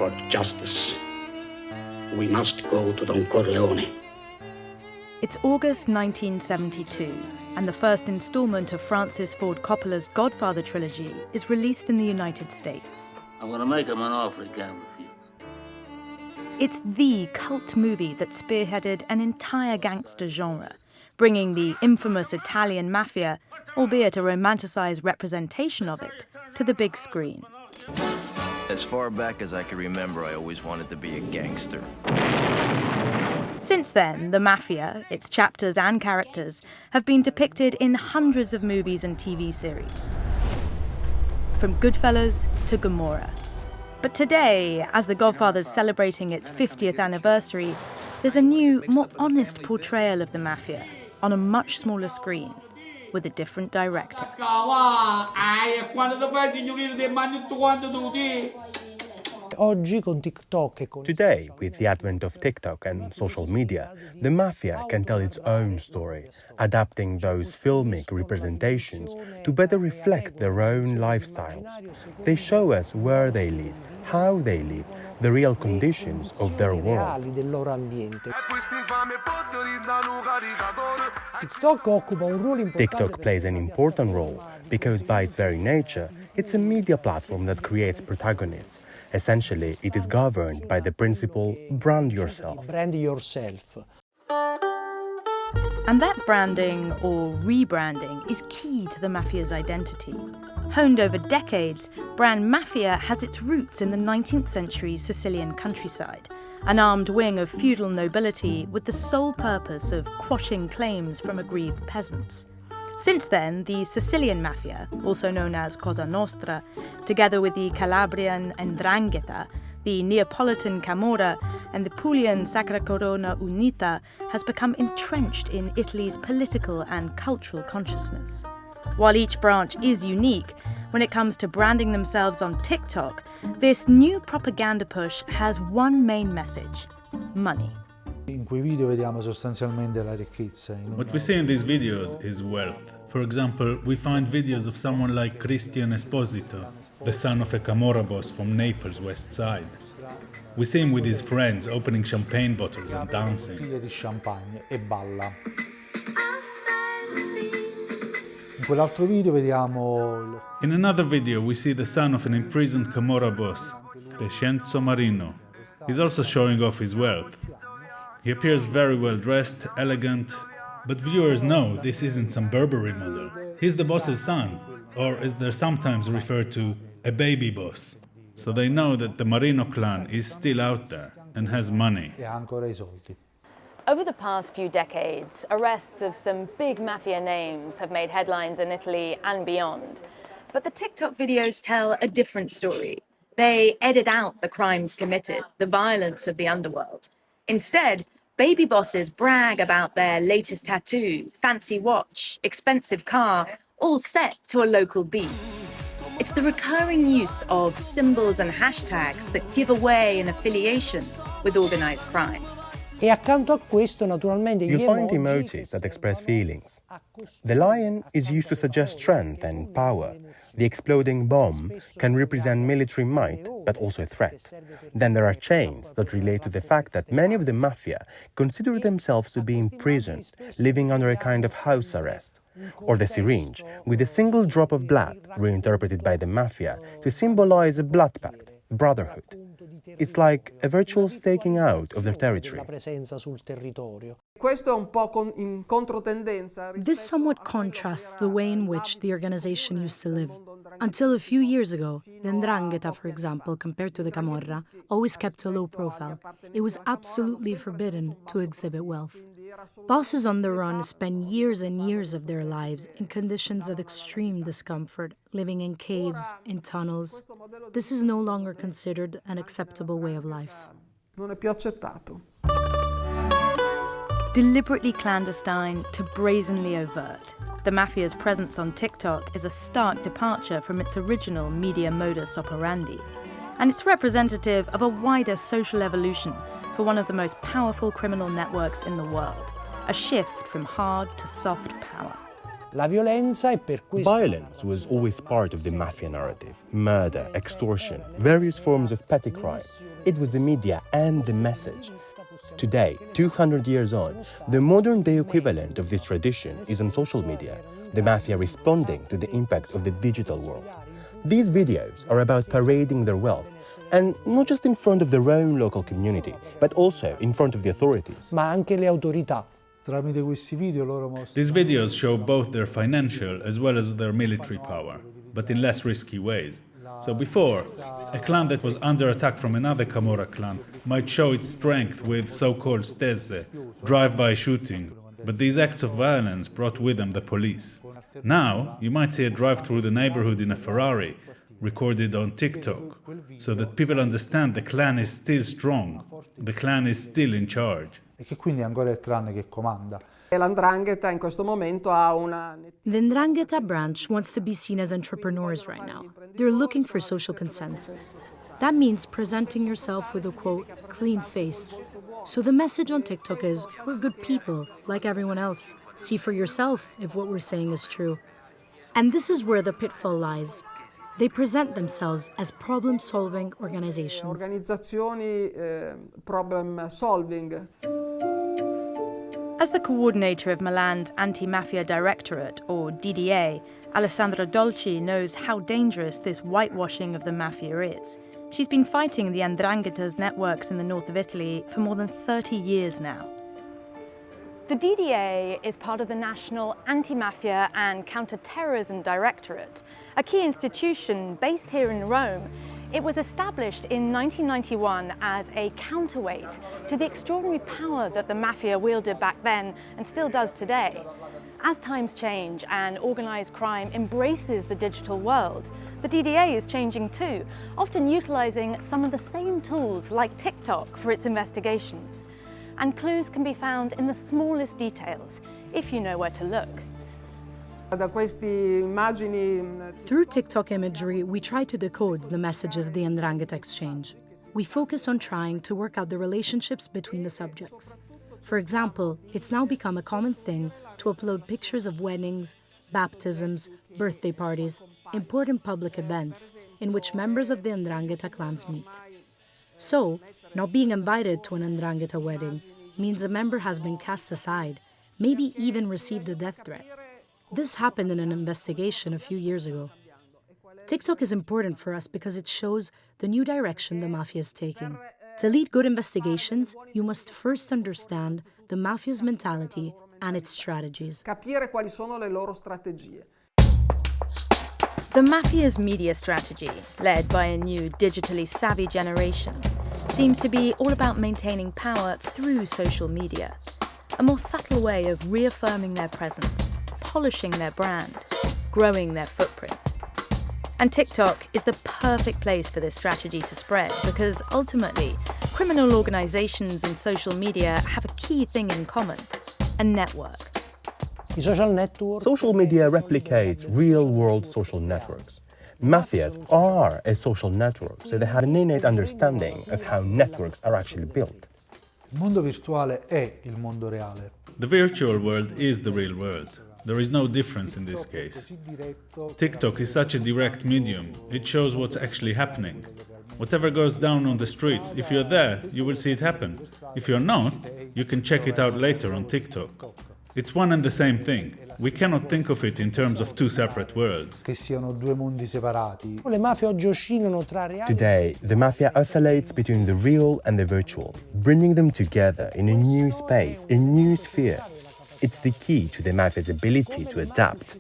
for justice, we must go to Don Corleone. It's August 1972, and the first installment of Francis Ford Coppola's Godfather trilogy is released in the United States. I'm gonna make him an offer he can't refuse. It's the cult movie that spearheaded an entire gangster genre, bringing the infamous Italian mafia, albeit a romanticized representation of it, to the big screen. As far back as I can remember, I always wanted to be a gangster. Since then, the mafia, its chapters and characters, have been depicted in hundreds of movies and TV series, from Goodfellas to Gomorrah. But today, as The Godfather's celebrating its 50th anniversary, there's a new, more honest portrayal of the mafia on a much smaller screen with a different director. Today, with the advent of TikTok and social media, the mafia can tell its own story, adapting those filmic representations to better reflect their own lifestyles. They show us where they live, how they live, the real conditions of their world. TikTok plays an important role because by its very nature, it's a media platform that creates protagonists. Essentially, it is governed by the principle, brand yourself. And that branding, or rebranding, is key to the mafia's identity. Honed over decades, brand mafia has its roots in the 19th century Sicilian countryside, an armed wing of feudal nobility with the sole purpose of quashing claims from aggrieved peasants. Since then, the Sicilian mafia, also known as Cosa Nostra, together with the Calabrian 'Ndrangheta, the Neapolitan Camorra, and the Pulian Sacra Corona Unita, has become entrenched in Italy's political and cultural consciousness. While each branch is unique, when it comes to branding themselves on TikTok, this new propaganda push has one main message: money. What we see in these videos is wealth. For example, we find videos of someone like Cristian Esposito, the son of a Camorra boss from Naples' west side. We see him with his friends opening champagne bottles and dancing. In another video, we see the son of an imprisoned Camorra boss, Crescenzo Marino. He's also showing off his wealth. He appears very well dressed, elegant, but viewers know this isn't some Burberry model. He's the boss's son, or as they're sometimes referred to, a baby boss. So they know that the Marino clan is still out there and has money. Over the past few decades, arrests of some big mafia names have made headlines in Italy and beyond. But the TikTok videos tell a different story. They edit out the crimes committed, the violence of the underworld. Instead, baby bosses brag about their latest tattoo, fancy watch, expensive car, all set to a local beat. It's the recurring use of symbols and hashtags that give away an affiliation with organized crime. You find emojis that express feelings. The lion is used to suggest strength and power. The exploding bomb can represent military might, but also a threat. Then there are chains that relate to the fact that many of the mafia consider themselves to be imprisoned, living under a kind of house arrest. Or the syringe, with a single drop of blood, reinterpreted by the mafia to symbolize a blood pact, brotherhood. It's like a virtual staking out of their territory. This somewhat contrasts the way in which the organization used to live. Until a few years ago, the 'Ndrangheta, for example, compared to the Camorra, always kept a low profile. It was absolutely forbidden to exhibit wealth. Bosses on the run spend years and years of their lives in conditions of extreme discomfort, living in caves, in tunnels. This is no longer considered an acceptable way of life. Deliberately clandestine to brazenly overt, the mafia's presence on TikTok is a stark departure from its original media modus operandi, and it's representative of a wider social evolution for one of the most powerful criminal networks in the world, a shift from hard to soft power. Violence was always part of the mafia narrative. Murder, extortion, various forms of petty crime. It was the media and the message. Today, 200 years on, the modern-day equivalent of this tradition is on social media, the mafia responding to the impact of the digital world. These videos are about parading their wealth, and not just in front of their own local community, but also in front of the authorities. These videos show both their financial as well as their military power, but in less risky ways. So before, a clan that was under attack from another Camorra clan might show its strength with so-called stese, drive-by shooting, but these acts of violence brought with them the police. Now, you might see a drive through the neighborhood in a Ferrari, recorded on TikTok, so that people understand the clan is still strong, the clan is still in charge. E che quindi è ancora il clan che comanda. The 'Ndrangheta branch wants to be seen as entrepreneurs right now. They're looking for social consensus. That means presenting yourself with a, quote, clean face. So the message on TikTok is, we're good people, like everyone else. See for yourself if what we're saying is true. And this is where the pitfall lies. They present themselves as problem-solving organizations. As the coordinator of Milan's Anti-Mafia Directorate, or DDA, Alessandra Dolci knows how dangerous this whitewashing of the mafia is. She's been fighting the 'Ndrangheta's networks in the north of Italy for more than 30 years now. The DDA is part of the National Anti-Mafia and Counter-Terrorism Directorate, a key institution based here in Rome. It was established in 1991 as a counterweight to the extraordinary power that the mafia wielded back then and still does today. As times change and organised crime embraces the digital world, the DDA is changing too, often utilising some of the same tools like TikTok for its investigations. And clues can be found in the smallest details, if you know where to look. Through TikTok imagery, we try to decode the messages the 'Ndrangheta exchange. We focus on trying to work out the relationships between the subjects. For example, it's now become a common thing to upload pictures of weddings, baptisms, birthday parties, important public events in which members of the 'Ndrangheta clans meet. So, not being invited to an 'Ndrangheta wedding means a member has been cast aside, maybe even received a death threat. This happened in an investigation a few years ago. TikTok is important for us because it shows the new direction the mafia is taking. To lead good investigations, you must first understand the mafia's mentality and its strategies. The mafia's media strategy, led by a new digitally savvy generation, seems to be all about maintaining power through social media, a more subtle way of reaffirming their presence, polishing their brand, growing their footprint. And TikTok is the perfect place for this strategy to spread because ultimately, criminal organizations and social media have a key thing in common: a network. Social media replicates real-world social networks. Mafias are a social network, so they have an innate understanding of how networks are actually built. Il mondo virtuale è il mondo reale. The virtual world is the real world. There is no difference in this case. TikTok is such a direct medium, it shows what's actually happening. Whatever goes down on the streets, if you're there, you will see it happen. If you're not, you can check it out later on TikTok. It's one and the same thing. We cannot think of it in terms of two separate worlds. Che siano due mondi separati. Le mafie oggi oscillano tra reali. Today, the mafia oscillates between the real and the virtual, bringing them together in a new space, a new sphere. It's the key to the mafia's ability to adapt.